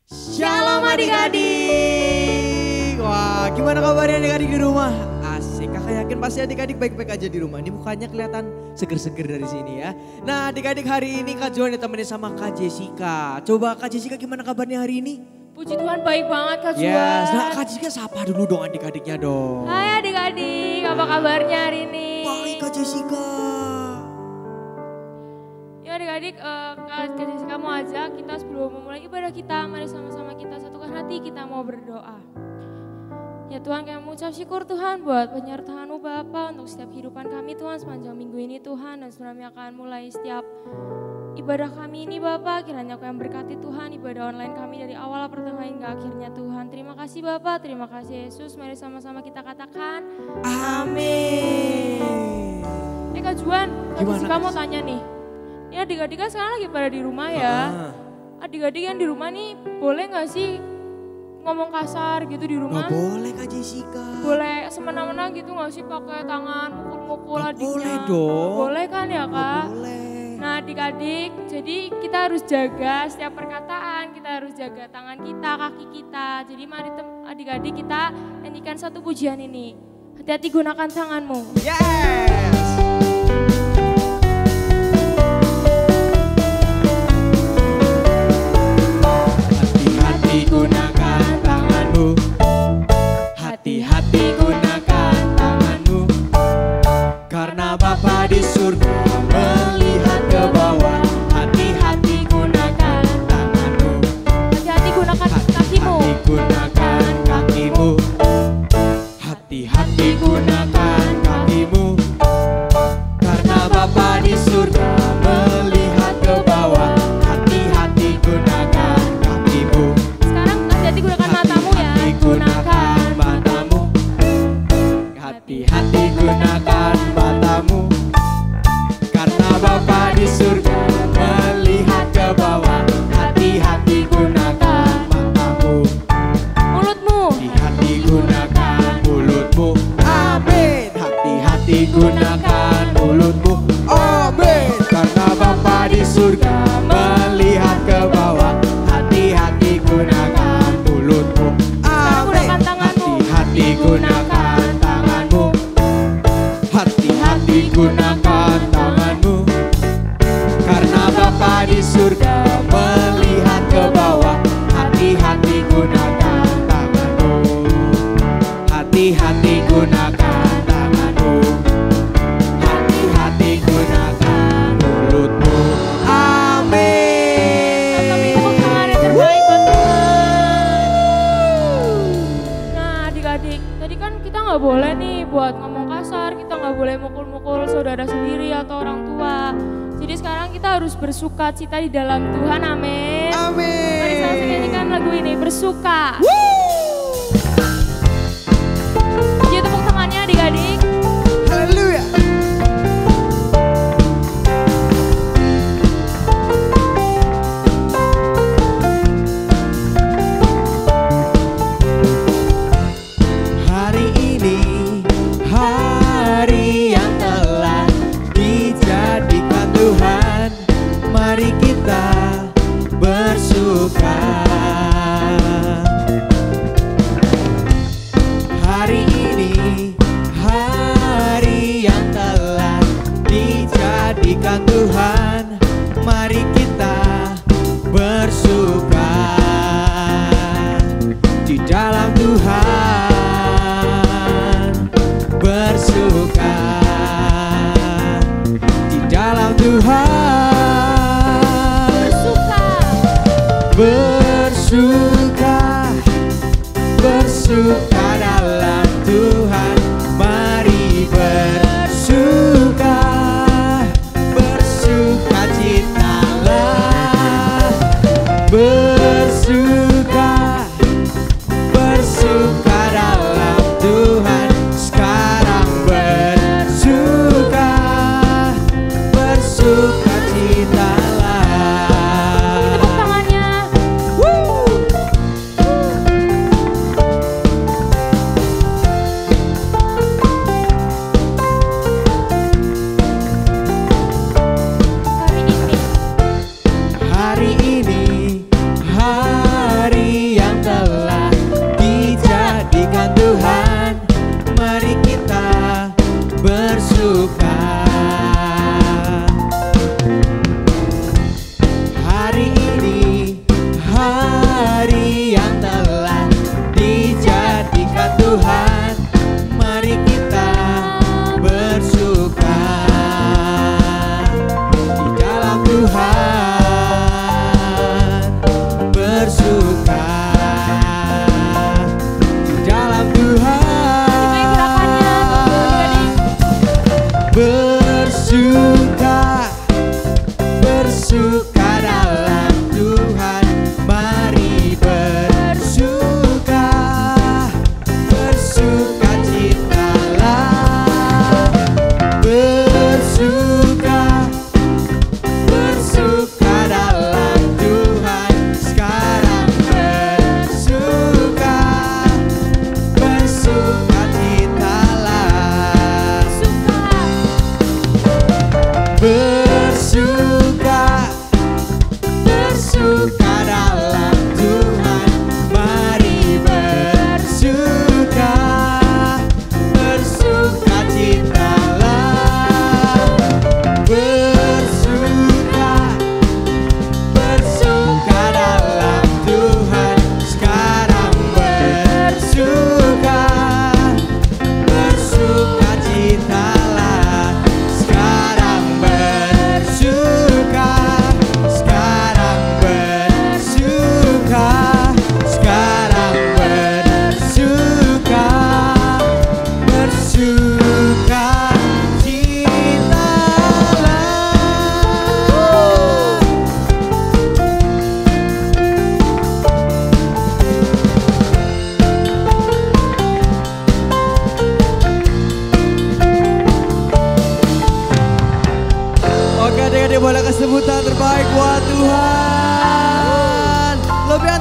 Shalom adik-adik. Wah, gimana kabarnya adik-adik di rumah? Asik, kakak yakin pasti adik-adik baik-baik aja di rumah. Ini mukanya kelihatan seger-seger dari sini ya. Nah adik-adik hari ini Kak Juan ditemenin sama Kak Jessica. Coba Kak Jessica gimana kabarnya hari ini? Puji Tuhan baik banget Kak Juan. Yes, nah Kak Jessica sapa dulu dong adik-adiknya dong. Hai adik-adik, apa kabarnya hari ini? Baik Kak Jessica. Ya adik-adik, Kak Jessica mau ajak kita sebelum memulai ibadah kita, mari sama-sama kita satukan hati, kita mau berdoa. Ya Tuhan, kami mengucap syukur Tuhan buat penyertaan-Mu Bapa untuk setiap kehidupan kami Tuhan sepanjang minggu ini Tuhan. Dan sebelum kami akan mulai setiap ibadah kami ini Bapa, kiranya Kau yang berkati Tuhan ibadah online kami dari awal pertengahan hingga akhirnya Tuhan. Terima kasih Bapa, terima kasih Yesus. Mari sama-sama kita katakan Amin. Kak Juan, Kak Gimana, Jessica mau Kak? tanya nih. Ini adik-adik kan sekarang lagi pada di rumah ya. Adik-adik yang di rumah nih boleh gak sih ngomong kasar gitu di rumah? Gak boleh Kak Jessica. Boleh semena-mena gitu gak sih pakai tangan mukul-mukul Gak adiknya? boleh dong. Boleh kan ya Kak? Gak boleh. Nah adik-adik, jadi kita harus jaga setiap perkataan, kita harus jaga tangan kita, kaki kita. Jadi mari adik-adik kita nyanyikan satu pujian ini. Hati-hati gunakan tanganmu. Yes. Hati-hati gunakan tanganmu. Hati-hati gunakan tanganmu. Karena Bapa di surga melihat ke bawah. Hati-hati gunakan tanganmu. Hati-hati gunakan kakimu. Hati-hati gunakan kakimu. Hati-hati gunakan kakimu. Karena Bapa di surga melihat ke bawah. Hati-hati gunakan kakimu. Sekarang hati-hati gunakan matamu ya. Hati-hati gunakan matamu. Hati-hati gunakan matamu. Karena Bapa di surga melihat ke bawah. Hati-hati gunakan matamu. Mulutmu. Hati-hati gunakan mulutmu. Amin. Hati-hati gunakan mulutmu. Amin. Karena Bapa di surga melihat ke bawah. Hati-hati gunakan mulutmu. Amin. Gunakan tanganmu. Hati-hati gunakan tanganmu. Hati-hati gunakan tanganmu. Karena Bapa di surga melihat ke bawah. Hati-hati gunakan tanganmu. Hati-hati gunakan tanganmu. Hati-hati gunakan mulutmu. Amin. Kami tepuk tangan yang terbaik buat Tuhan. Nah adik-adik, tadi kan kita nggak boleh nih buat ngomong kasar, kita nggak boleh mukul-mukul saudara sendiri atau orang tua. Jadi sekarang kita harus bersuka cita di dalam Tuhan, amin. Amin. Mari sama-sama nyanyikan lagu ini, bersuka. Jadi tepuk tangannya adik-adik. Haleluya. Hari ini hari yang telah dijadikan Tuhan. Mari kita bersuka. Hari ini hari yang telah dijadikan Tuhan. Mari kita bersuka di dalam Tuhan. Bersuka di dalam Tuhan. Bersuka. Bersuka dalam Tuhan. Mari bersuka. Bersuka citalah. Bersuka. Bersuka dalam Tuhan. Sekarang bersuka. Bersuka citalah. Tepuk tangannya. Hari ini. Hari ini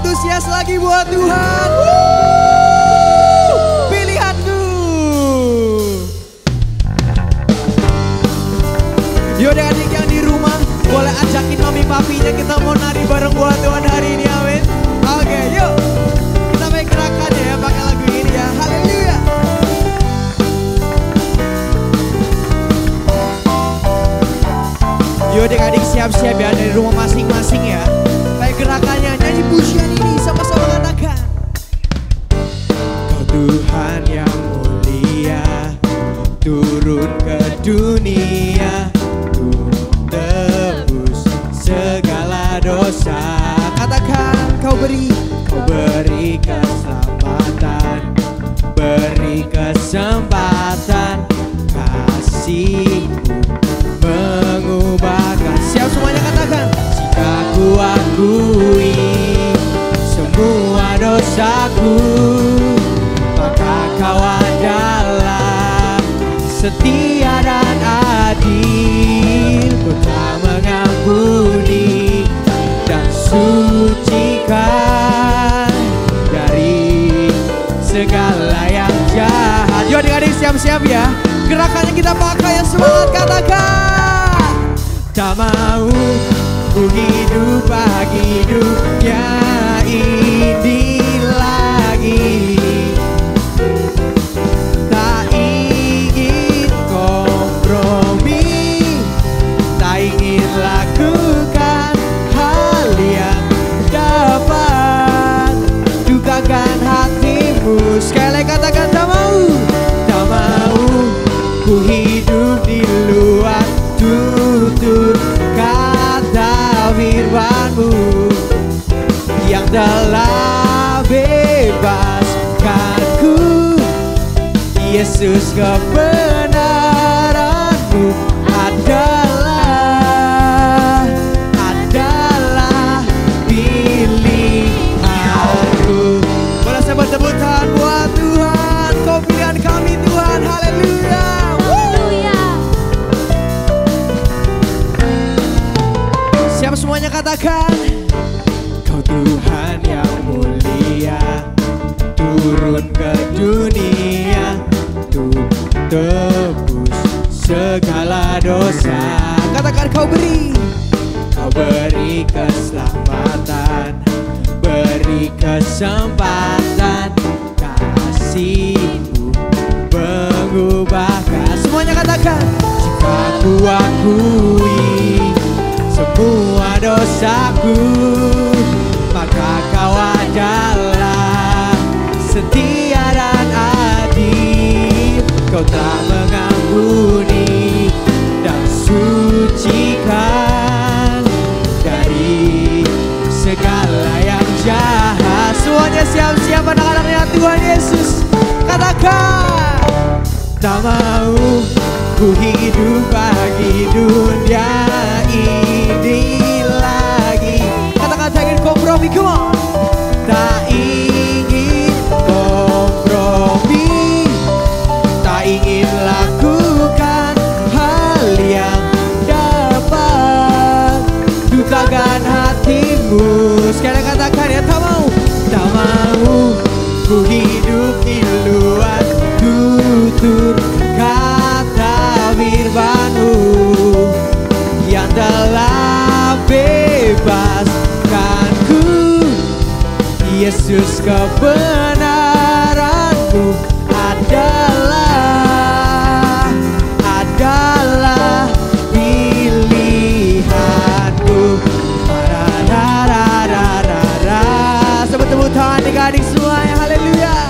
antusias lagi buat Tuhan. Pilihanku. Yaudah adik yang di rumah, boleh ajakin mami papinya, kita mau nari bareng buat Tuhan hari ini, amin. Oke, yuk. Kita main gerakannya ya, pakai lagu ini ya. Haleluya. Yuk adik-adik siap-siap ya dari rumah masing-masing ya. Baik gerakannya, nyanyi pujian ini sama-sama katakan. Kau Tuhan yang mulia, turun ke dunia untuk tebus segala dosa. Katakan kau beri keselamatan, beri kesempatan, kasih-Mu mengubahkan. Siap semuanya katakan. Jika ku akui semua dosaku, maka Kau adalah setia dan adil. Kau telah mengampuni dan sucikan dari segala yang jahat. Yuk adik-adik siap-siap ya. Gerakannya kita pakai yang semangat, katakan. Tak mau ku hidup bagi dunia ini lagi. Tak ingin kompromi, tak ingin lakukan hal yang dapat dukakan hatimu. Sekali katakan tak mau ku hidup di luar tutur kata firman-Mu yang telah bebaskanku. Yesus, kebenaran-Mu adalah pilihanku. Boleh saya bertepuk tangan buat Tuhan, Kau pilihan kami Tuhan, haleluya. Siap semuanya katakan. Kau Tuhan yang mulia, turun ke dunia untuk tebus segala dosa. Katakan kau beri keselamatan, beri kesempatan, kasih-Mu mengubahkan. Semuanya katakan. Jika ku akui semua dosaku, maka Kau adalah setia dan adil. Kau telah mengampuni dan sucikan dari segala yang jahat. Semuanya siap-siap anak-anaknya Tuhan Yesus. Katakan. Tak mau ku hidup bagi dunia ini lagi. Katakan tak ingin kompromi, come on. Tak ingin kompromi, tak ingin lakukan hal yang dapat dukakan hatimu. Sekali katakan ya, tak mau ku hidup di luar tutur kata firman-Mu yang telah bebaskanku. Yesus, kebenaran-Mu adalah pilihanku. Sebut tepuk tangan adik-adik semuanya, haleluya.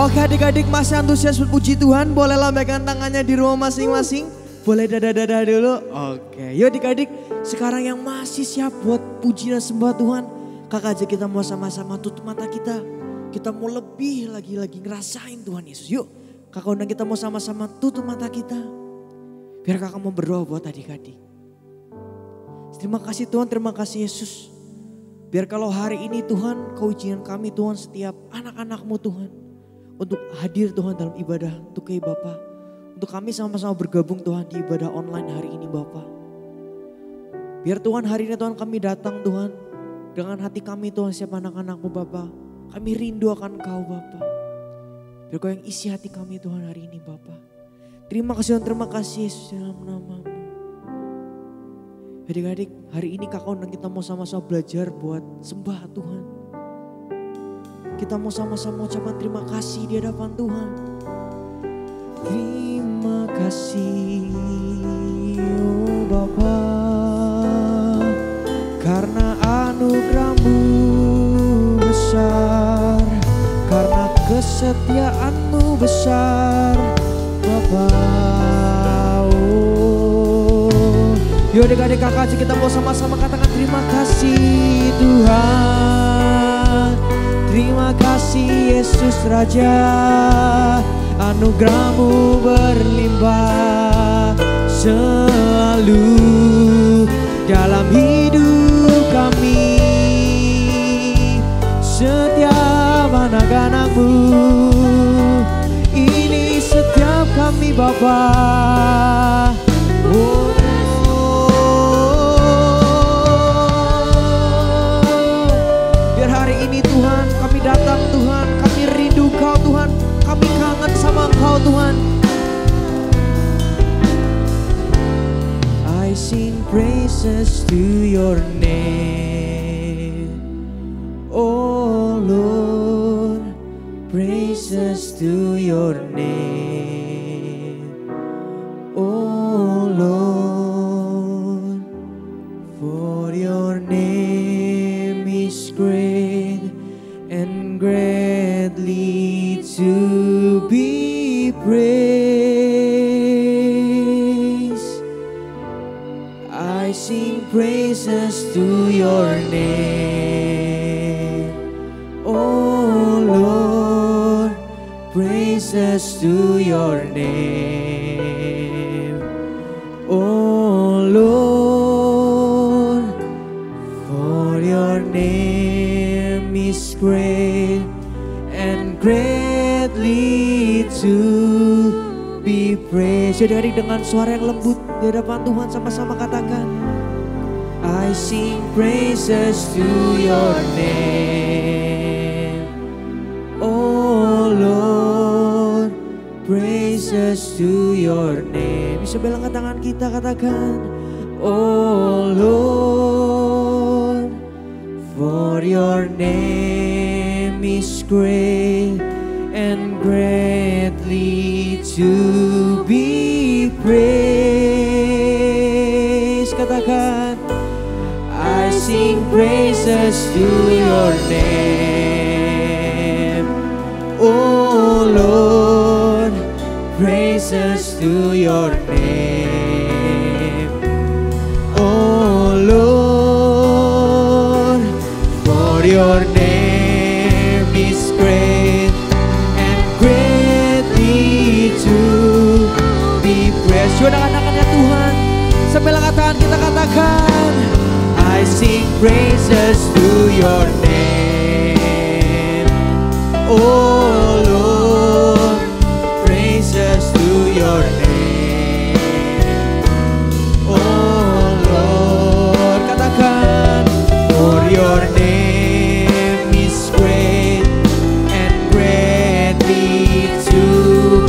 Oke adik-adik masih antusias puji Tuhan, boleh lambaikan tangannya di rumah masing-masing. Boleh dadah-dadah dulu. Oke, yuk adik-adik sekarang yang masih siap buat puji dan sembah Tuhan. Kakak aja kita mau sama-sama tutup mata kita. Kita mau lebih lagi ngerasain Tuhan Yesus. Yuk kakak undang kita mau sama-sama tutup mata kita. Biar kakak mau berdoa buat adik-adik. Terima kasih Tuhan, terima kasih Yesus. Biar kalau hari ini Tuhan kau izinkan kami Tuhan setiap anak-anak-Mu Tuhan. Untuk hadir Tuhan dalam ibadah untuk Kau Bapa. Untuk kami sama-sama bergabung Tuhan di ibadah online hari ini Bapa. Biar Tuhan hari ini Tuhan kami datang Tuhan. Dengan hati kami Tuhan setiap anak-anak-Mu Bapa. Kami rindu akan Kau Bapa. Biar Kau yang isi hati kami Tuhan hari ini Bapa. Terima kasih Tuhan, terima kasih Yesus dalam nama-Mu. Adik-adik, hari ini kakak undang kita mau sama-sama belajar buat sembah Tuhan. Kita mau sama-sama ucapkan terima kasih di hadapan Tuhan. Terima kasih oh Bapa, karena anugerah-Mu besar, karena kesetiaan-Mu besar Bapa. Yuk adik-adik kakak kita mau sama-sama katakan terima kasih Tuhan. Terima kasih Yesus Raja, anugerah-Mu berlimpah selalu dalam hidup kami. Setiap anak-anak-Mu, ini setiap kami Bapa. Oh. Tuhan, kami datang Tuhan, kami rindu Kau Tuhan, kami kangen sama Kau Tuhan. I sing praises to your name, oh Lord, praises to your name, oh Lord, for your name is great and greatly to be praised. I sing praises to your name, oh Lord, praises to your name, oh Lord, for your name is great and greatly to be praised. Jadi dengan suara yang lembut di hadapan Tuhan sama-sama katakan, I sing praises to your name, oh Lord, praises to your name. Bisa belangkan tangan kita katakan, oh Lord, for your name is great and greatly to be praised. Katakan, I sing praises to your name, oh Lord, praises to your name, oh Lord, for your name is great and greatly to be praised. Yuk anak-anaknya Tuhan, sambil katakan kita katakan, I sing praises to your name, oh Lord, praises to your name, oh Lord. Katakan, for your name is great and greatly to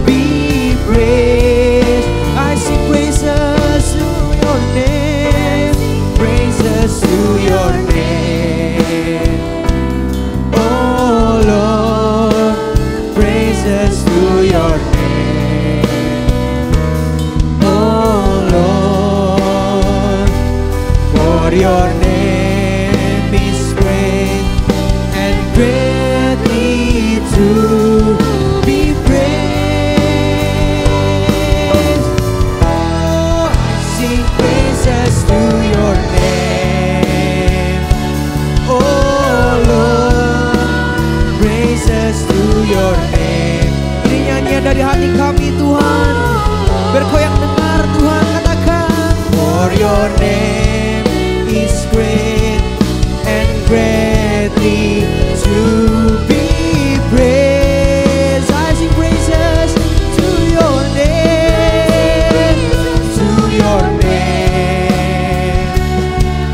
be praised. I sing praises to your name, praises to your name, oh Lord, praises to your name, oh Lord, for your name is great and greatly to be praised. Oh, I sing praises to your name, oh Lord, praises to your name. Ini nyanyian dari hati kami Tuhan, biar Kau yang dengar Tuhan. your name is great and greatly to be praised. I sing praises to your name, to your name.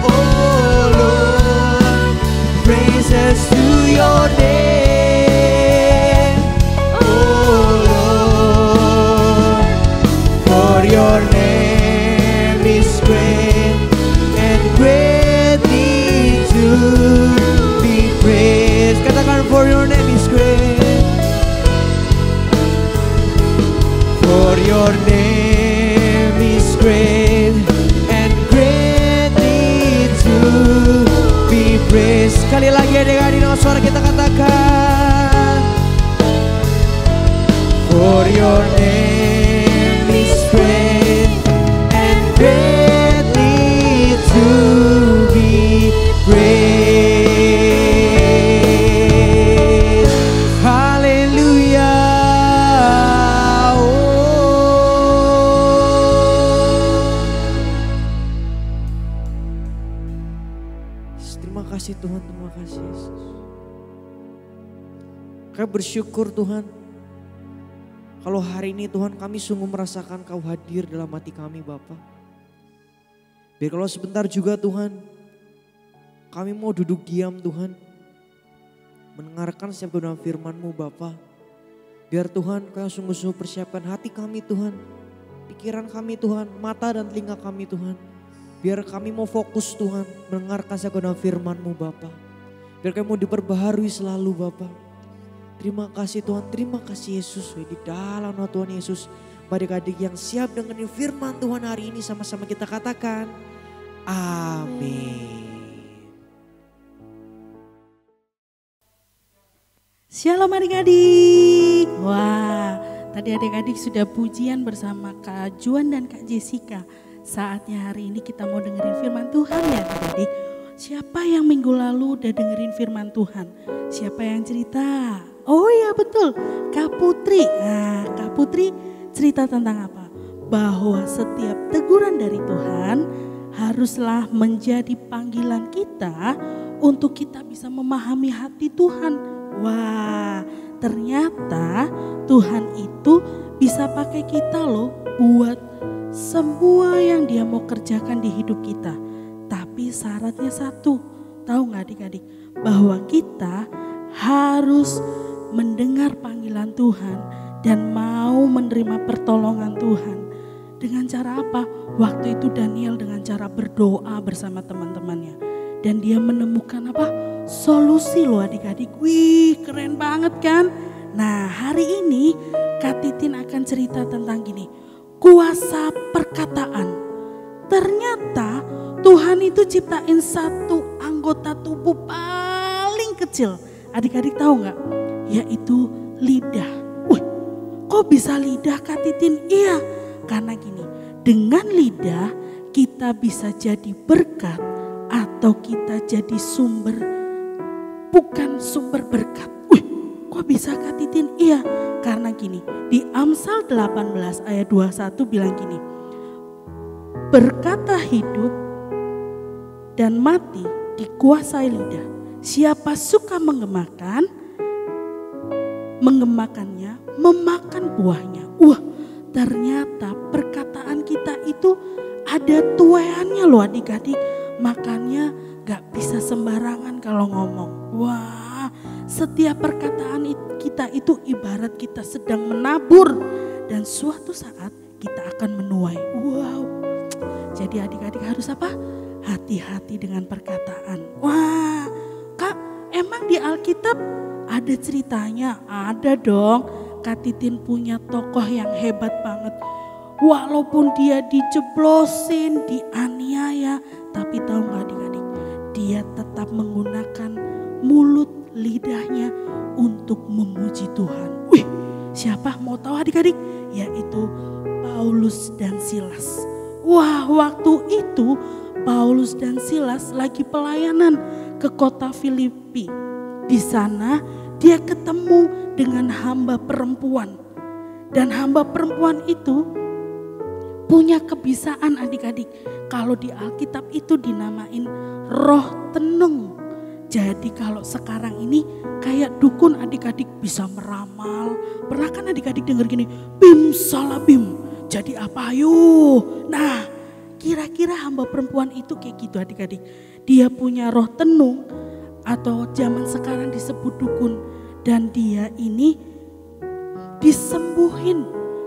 Oh Lord, praises to your name. Oh Lord, for your name is great and greatly to be praised. Katakan, for your name is great. For your name is great and greatly to be praised. Sekali lagi adik-adik, dengan suara kita katakan, for your name is great and greatly to be praised. Haleluya. Terima kasih Tuhan, terima kasih Yesus. Kami bersyukur Tuhan, kalau hari ini Tuhan kami sungguh merasakan Kau hadir dalam hati kami Bapa. Biar kalau sebentar juga Tuhan, kami mau duduk diam Tuhan, mendengarkan setiap kebenaran firman-Mu Bapa. Biar Tuhan Kau sungguh-sungguh persiapkan hati kami Tuhan, pikiran kami Tuhan, mata dan telinga kami Tuhan. Biar kami mau fokus Tuhan, mendengarkan setiap kebenaran firman-Mu Bapa. Biar kami mau diperbaharui selalu Bapa. Terima kasih Tuhan, terima kasih Yesus. Di dalam nama Tuhan Yesus, adik-adik yang siap dengerin firman Tuhan hari ini, sama-sama kita katakan, amin. Shalom adik-adik. Wah, tadi adik-adik sudah pujian bersama Kak Juan dan Kak Jessica. Saatnya hari ini kita mau dengerin firman Tuhan ya adik-adik. Siapa yang minggu lalu udah dengerin firman Tuhan? Siapa yang cerita? Oh iya betul, Kak Putri. Nah, Kak Putri cerita tentang apa? Bahwa setiap teguran dari Tuhan haruslah menjadi panggilan kita untuk kita bisa memahami hati Tuhan. Wah, ternyata Tuhan itu bisa pakai kita loh buat semua yang Dia mau kerjakan di hidup kita. Tapi syaratnya satu, tahu gak adik-adik? Bahwa kita harus mendengar panggilan Tuhan dan mau menerima pertolongan Tuhan. Dengan cara apa? Waktu itu Daniel dengan cara berdoa bersama teman-temannya. Dan dia menemukan apa? Solusi loh adik-adik. Wih, keren banget kan? Nah, hari ini Kak Titin akan cerita tentang gini. Kuasa perkataan. Ternyata Tuhan itu ciptain satu anggota tubuh paling kecil. Adik-adik tahu gak? Yaitu lidah. Wih, kok bisa lidah Kak Titin? Iya, karena gini. Dengan lidah kita bisa jadi berkat atau kita jadi bukan sumber berkat. Wih, kok bisa Kak Titin? Iya, karena gini. Di Amsal 18 ayat 21 bilang gini. Berkata hidup dan mati dikuasai lidah. Siapa suka mengemakannya, memakan buahnya. Wah, ternyata perkataan kita itu ada tueannya loh adik-adik. Makanya gak bisa sembarangan kalau ngomong. Wah, setiap perkataan kita itu ibarat kita sedang menabur. Dan suatu saat kita akan menuai. Wow, jadi adik-adik harus apa? Hati-hati dengan perkataan. Wah, Kak, emang di Alkitab ada ceritanya? Ada dong. Kak Titin punya tokoh yang hebat banget. Walaupun dia dijeblosin, dianiaya, tapi tahu gak adik-adik? Dia tetap menggunakan mulut lidahnya untuk memuji Tuhan. Wih, siapa mau tahu adik-adik? Yaitu Paulus dan Silas. Wah, waktu itu Paulus dan Silas lagi pelayanan ke kota Filipi. Di sana dia ketemu dengan hamba perempuan. Dan hamba perempuan itu punya kebiasaan adik-adik. Kalau di Alkitab itu dinamain roh tenung. Jadi kalau sekarang ini kayak dukun adik-adik bisa meramal. Pernah kan adik-adik dengar gini, bim salah bim. Jadi apa ayo? Nah kira-kira hamba perempuan itu kayak gitu adik-adik. Dia punya roh tenung atau zaman sekarang disebut dukun. Dan dia ini disembuhin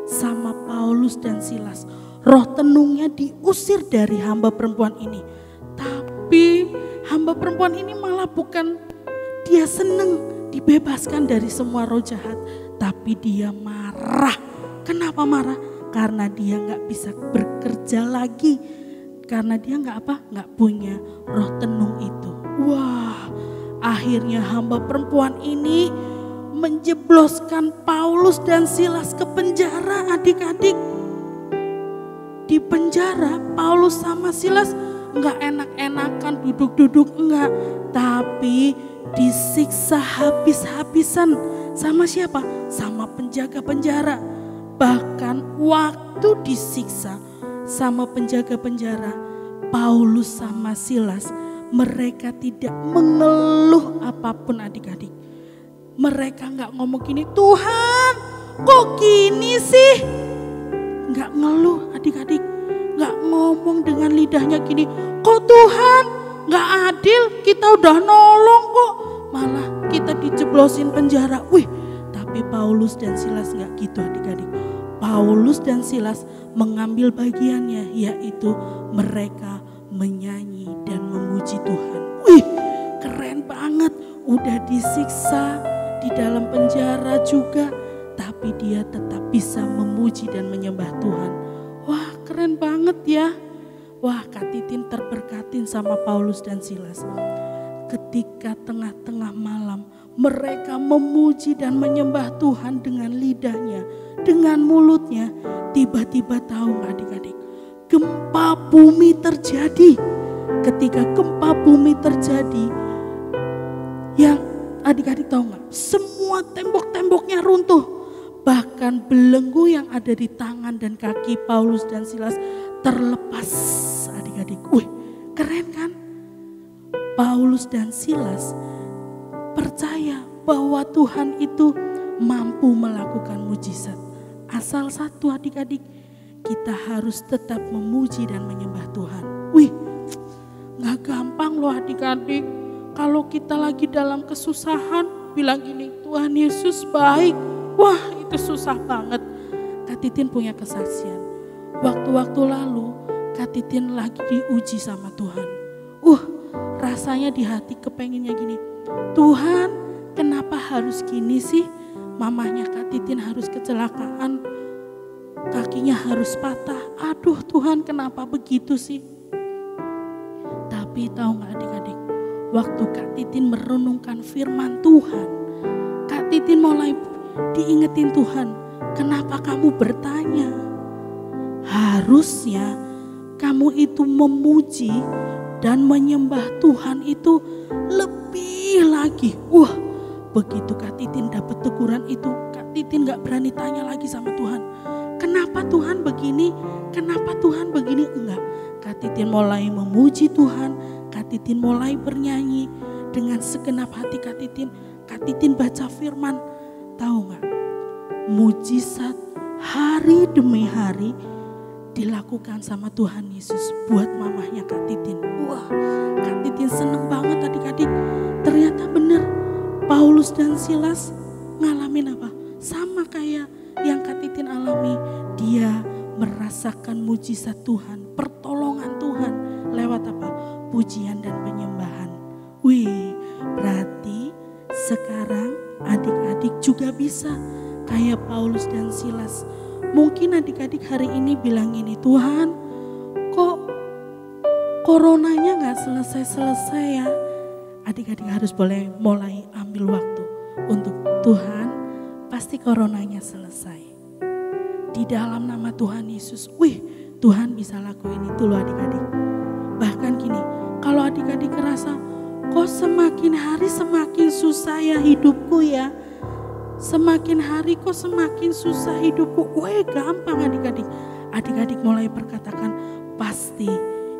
sama Paulus dan Silas. Roh tenungnya diusir dari hamba perempuan ini. Tapi hamba perempuan ini malah bukan dia seneng dibebaskan dari semua roh jahat. Tapi dia marah. Kenapa marah? Karena dia gak bisa bekerja lagi. Karena dia gak punya roh tenung itu. Wah, akhirnya hamba perempuan ini menjebloskan Paulus dan Silas ke penjara adik-adik. Di penjara Paulus sama Silas enggak enak-enakan duduk-duduk enggak. Tapi disiksa habis-habisan. Sama siapa? Sama penjaga penjara. Bahkan waktu disiksa sama penjaga penjara, Paulus sama Silas mereka tidak mengeluh apapun adik-adik. Mereka enggak ngomong gini, Tuhan kok gini sih? Enggak ngeluh adik-adik, enggak ngomong dengan lidahnya gini, kok Tuhan enggak adil, kita udah nolong kok, malah kita dijeblosin penjara. Wih, tapi Paulus dan Silas enggak gitu adik-adik. Paulus dan Silas mengambil bagiannya, yaitu mereka menyanyi dan memuji Tuhan. Wih, keren banget, udah disiksa di dalam penjara juga, tapi dia tetap bisa memuji dan menyembah Tuhan. Wah, keren banget ya. Wah, Kak Titin terberkatin sama Paulus dan Silas. Ketika tengah-tengah malam mereka memuji dan menyembah Tuhan dengan lidahnya, dengan mulutnya, tiba-tiba tahu adik-adik, gempa bumi terjadi. Ketika gempa bumi terjadi, yang adik-adik tahu nggak? Semua tembok-temboknya runtuh. Bahkan belenggu yang ada di tangan dan kaki Paulus dan Silas terlepas adik-adik. Wih, keren kan? Paulus dan Silas percaya bahwa Tuhan itu mampu melakukan mujizat. Asal satu adik-adik, kita harus tetap memuji dan menyembah Tuhan. Wih, gak gampang loh adik-adik. Kalau kita lagi dalam kesusahan, bilang gini, Tuhan Yesus baik. Wah, itu susah banget. Kak Titin punya kesaksian. Waktu-waktu lalu, Kak Titin lagi diuji sama Tuhan. Rasanya di hati kepenginnya gini, Tuhan kenapa harus gini sih? Mamahnya Kak Titin harus kecelakaan, kakinya harus patah. Aduh Tuhan, kenapa begitu sih? Tapi tahu gak adik-adik, waktu Kak Titin merenungkan firman Tuhan, Kak Titin mulai diingetin Tuhan, kenapa kamu bertanya? Harusnya kamu itu memuji dan menyembah Tuhan itu lebih lagi. Wah, begitu Kak Titin dapat teguran itu, Kak Titin gak berani tanya lagi sama Tuhan. Kenapa Tuhan begini? Kenapa Tuhan begini? Enggak. Kak Titin mulai memuji Tuhan. Kak Titin mulai bernyanyi dengan segenap hati Kak Titin. Kak Titin baca firman. Tahu gak? Mujizat hari demi hari dilakukan sama Tuhan Yesus buat mamahnya Kak Titin. Wah, Kak Titin seneng banget adik-adik. Ternyata bener Paulus dan Silas ngalamin apa? Sama kayak yang Kak Titin alami. Dia merasakan mujizat Tuhan, pertolongan Tuhan lewat apa? Pujian dan penyembahan. Wih, berarti sekarang adik-adik juga bisa kayak Paulus dan Silas. Mungkin adik-adik hari ini bilang ini, Tuhan kok coronanya gak selesai-selesai ya? Adik-adik harus boleh mulai ambil waktu untuk Tuhan, pasti coronanya selesai. Di dalam nama Tuhan Yesus, wih Tuhan bisa lakuin itu loh adik-adik. Bahkan gini, kalau adik-adik ngerasa kok semakin hari semakin susah ya hidupku ya. Semakin hari kok semakin susah hidupku. Weh gampang adik-adik. adik-adik mulai berkatakan, pasti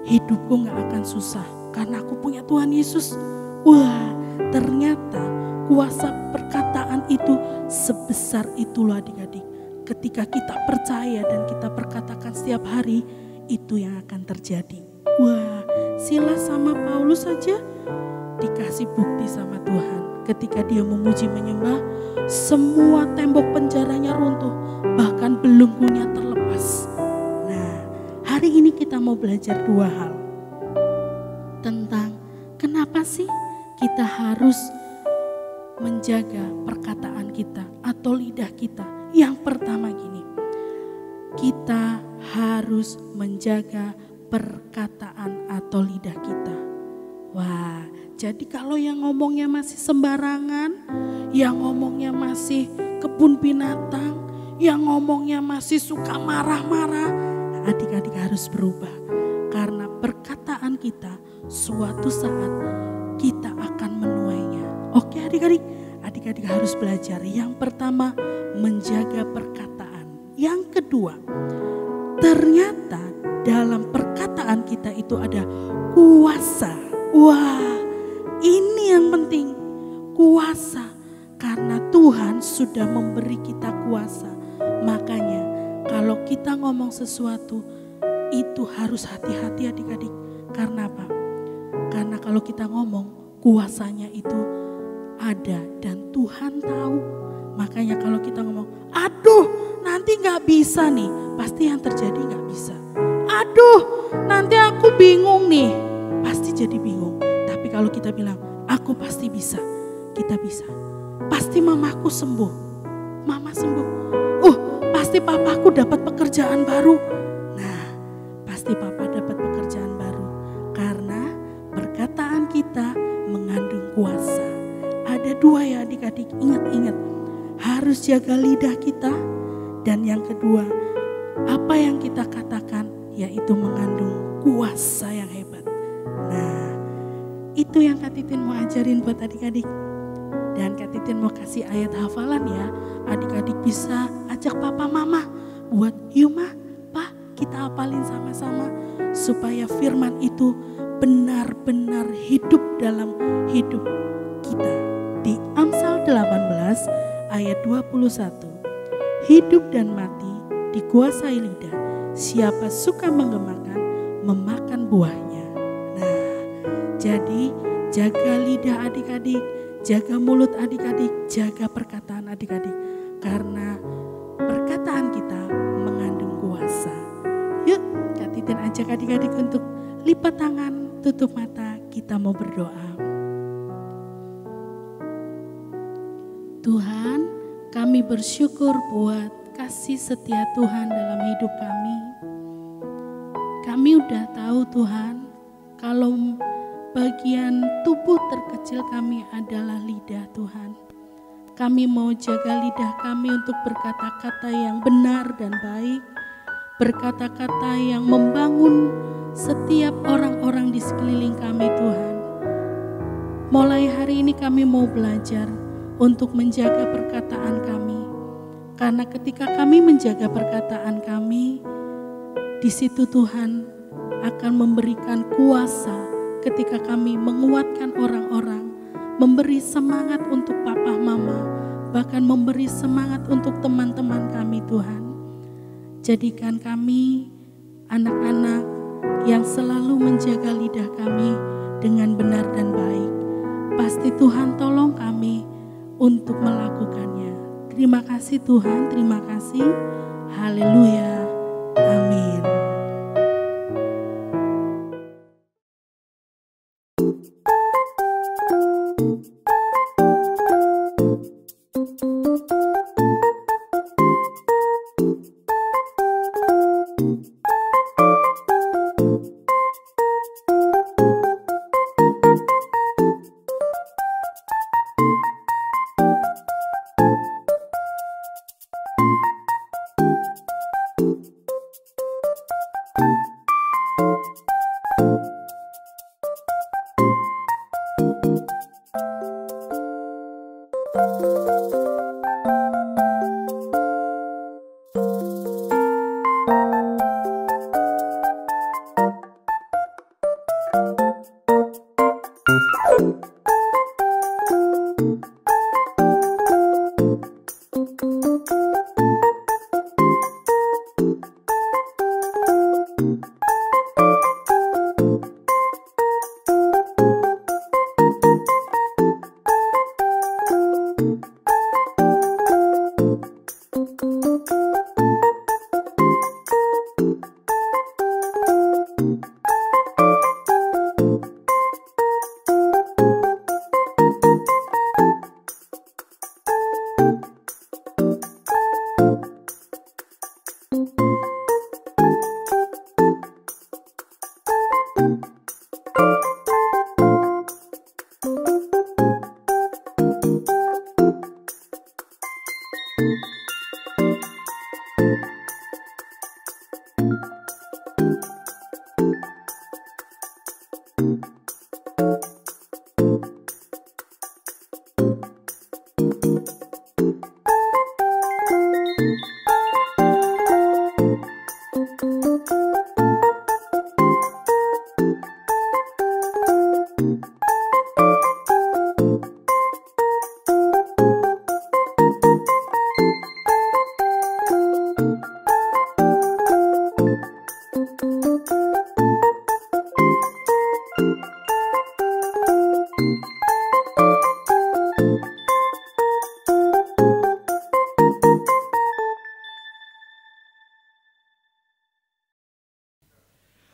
hidupku gak akan susah karena aku punya Tuhan Yesus. Wah, ternyata kuasa perkataan itu sebesar itu loh adik-adik. Ketika kita percaya dan kita perkatakan setiap hari, itu yang akan terjadi. Wah, Silas sama Paulus saja dikasih bukti sama Tuhan. Ketika dia memuji menyembah, semua tembok penjaranya runtuh, bahkan belenggunya terlepas. Nah, hari ini kita mau belajar dua hal. Tentang kenapa sih kita harus menjaga perkataan kita atau lidah kita. Yang pertama gini, kita harus menjaga perkataan atau lidah kita. Wah, jadi kalau yang ngomongnya masih sembarangan, yang ngomongnya masih kebun binatang, yang ngomongnya masih suka marah-marah, adik-adik harus berubah. Karena perkataan kita suatu saat kita akan menuainya. Oke adik-adik harus belajar. Yang pertama, menjaga perkataan. Yang kedua, ternyata dalam perkataan kita itu ada kuasa. Wah, ini yang penting, kuasa. Karena Tuhan sudah memberi kita kuasa. Makanya kalau kita ngomong sesuatu itu harus hati-hati adik-adik. Karena apa? Karena kalau kita ngomong, kuasanya itu ada dan Tuhan tahu. Makanya kalau kita ngomong, aduh nanti gak bisa nih, pasti yang terjadi gak bisa. Aduh nanti aku bingung nih, pasti jadi bingung. Tapi kalau kita bilang, aku pasti bisa, kita bisa. Pasti mamaku sembuh, mama sembuh. Pasti papaku dapat pekerjaan baru. Nah, pasti papa dapat pekerjaan baru. Karena perkataan kita mengandung kuasa. Ada dua ya adik-adik, ingat-ingat. Harus jaga lidah kita. Dan yang kedua, apa yang kita katakan yaitu mengandung kuasa yang hebat. Nah, itu yang Kak Titin mau ajarin buat adik-adik. Dan Kak Titin mau kasih ayat hafalan ya. Adik-adik bisa ajak papa mama buat yuk mah, pak kita hafalin sama-sama. Supaya firman itu benar-benar hidup dalam hidup kita. Di Amsal 18 ayat 21. Hidup dan mati dikuasai lidah. Siapa suka menggemakan, memakan buahnya. Nah, jadi jaga lidah adik-adik, jaga mulut adik-adik, jaga perkataan adik-adik. Karena perkataan kita mengandung kuasa. Yuk, Kak Titin ajak adik-adik untuk lipat tangan, tutup mata, kita mau berdoa. Tuhan, kami bersyukur buat kasih setia Tuhan dalam hidup kami. Kami udah tahu Tuhan, kalau bagian tubuh terkecil kami adalah lidah Tuhan. Kami mau jaga lidah kami untuk berkata-kata yang benar dan baik. Berkata-kata yang membangun setiap orang-orang di sekeliling kami Tuhan. Mulai hari ini kami mau belajar untuk menjaga perkataan kami. Karena ketika kami menjaga perkataan kami, di situ Tuhan akan memberikan kuasa ketika kami menguatkan orang-orang, memberi semangat untuk papa mama, bahkan memberi semangat untuk teman-teman kami Tuhan. Jadikan kami anak-anak yang selalu menjaga lidah kami dengan benar dan baik. Pasti Tuhan tolong kami untuk melakukannya. Terima kasih Tuhan, terima kasih. Haleluya. Amin.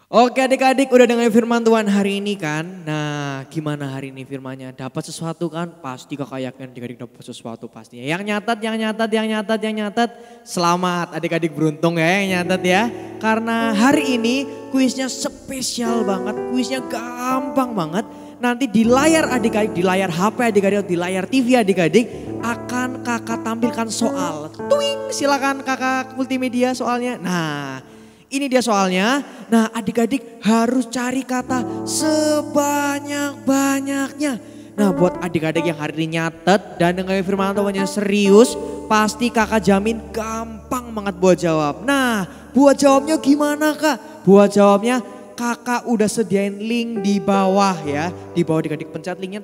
Oke adik-adik udah dengar firman Tuhan hari ini kan. Nah gimana hari ini firmannya? Dapat sesuatu kan? Pasti kakak yakin adik-adik dapat sesuatu pastinya. Yang nyatat. Selamat adik-adik beruntung ya yang nyatat ya. Karena hari ini kuisnya spesial banget. Kuisnya gampang banget. Nanti di layar adik-adik, di layar HP adik-adik, di layar TV adik-adik akan kakak tampilkan soal. Tuing silakan kakak multimedia soalnya. Nah ini dia soalnya. Nah adik-adik harus cari kata sebanyak-banyaknya. Nah buat adik-adik yang hari ini nyatet dan dengerin firman Tuhannya serius. Pasti kakak jamin gampang banget buat jawab. Nah buat jawabnya gimana kak? Buat jawabnya kakak udah sediain link di bawah ya. Di bawah adik-adik pencet linknya.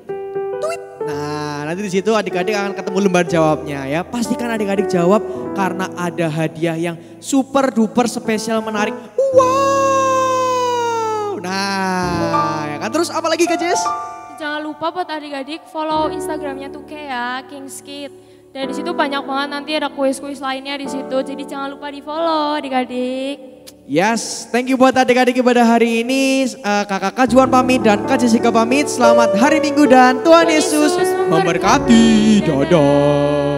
Tweet. Nah nanti di situ adik-adik akan ketemu lembar jawabnya ya. Pastikan adik-adik jawab karena ada hadiah yang super duper spesial menarik. Wow. Nah ya kan terus apa lagi Kak Jess? Jangan lupa buat adik-adik follow Instagramnya Tuke ya, Kings Kid. Dan di situ banyak banget nanti ada kuis-kuis lainnya di situ. Jadi jangan lupa di follow adik-adik. Yes, thank you buat adik-adik pada hari ini. Kakak Juan pamit dan Kak Jessica pamit. Selamat hari Minggu dan Tuhan Yesus memberkati. Dadah.